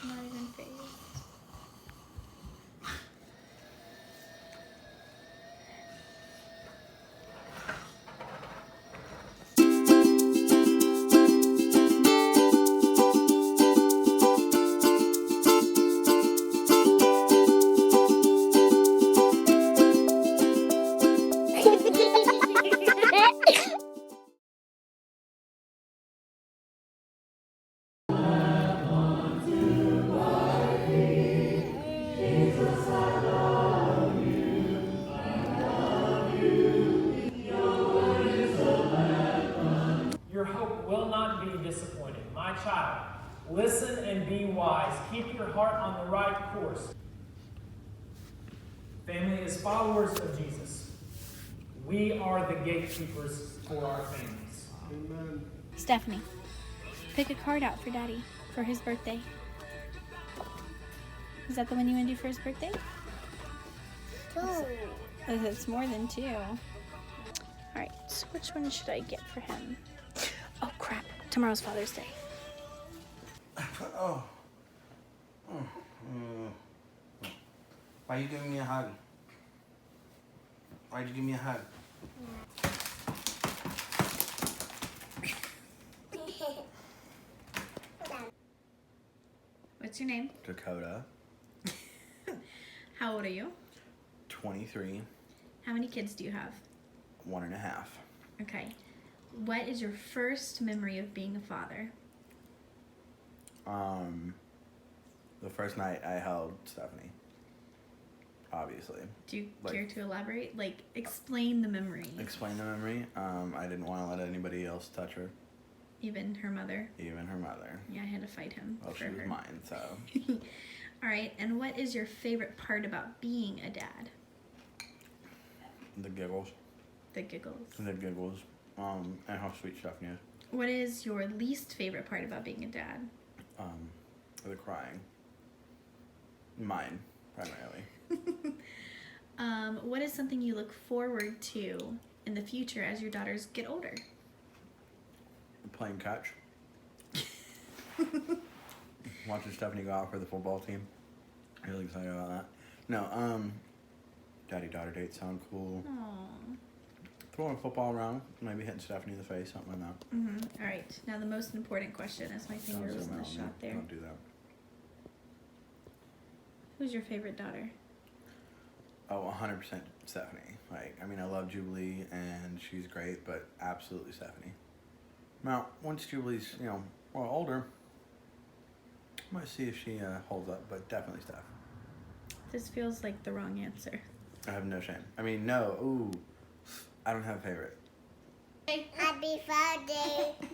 Not even phased. Your hope will not be disappointed. My child, listen and be wise. Keep your heart on the right course. Family, as followers of Jesus, we are the gatekeepers for our families. Amen. Stephanie, pick a card out for Daddy for his birthday. Is that the one you want to do for his birthday? Two. It's more than two. Alright, so which one should I get for him? Oh crap, tomorrow's Father's Day. Oh. Why are you giving me a hug? Why'd you give me a hug? What's your name? Dakota, How old are you? 23, How many kids do you have? 1.5. Okay. What is your first memory of being a father? The first night I held Stephanie. Obviously. Do you Like- care to elaborate? Like, explain the memory. Explain the memory. I didn't want to let anybody else touch her, Even her mother. even her mother. Yeah, I had to fight him Well, for she was her. mine, so. All right, and what is your favorite part about being a dad? The giggles. The giggles. The giggles. And how sweet Stephanie is. What is your least favorite part about being a dad? The crying. Mine, primarily. What is something you look forward to in the future as your daughters get older? Playing catch. Watching Stephanie go out for the football team. Really excited about that. No, daddy-daughter dates sound cool. Aww. Throwing a football around, maybe hitting Stephanie in the face, something like that. All right, now the most important question, as my finger Don't was zoom in the out on me. shot there. Don't do that. Who's your favorite daughter? Oh, 100% Stephanie. Like, I mean, I love Jubilee, and she's great, but absolutely Stephanie. Now, once Jubilee's, well, older, I might see if she holds up, but definitely Steph. This feels like the wrong answer. I have no shame. I mean, no. Ooh, I don't have a favorite. Happy Father.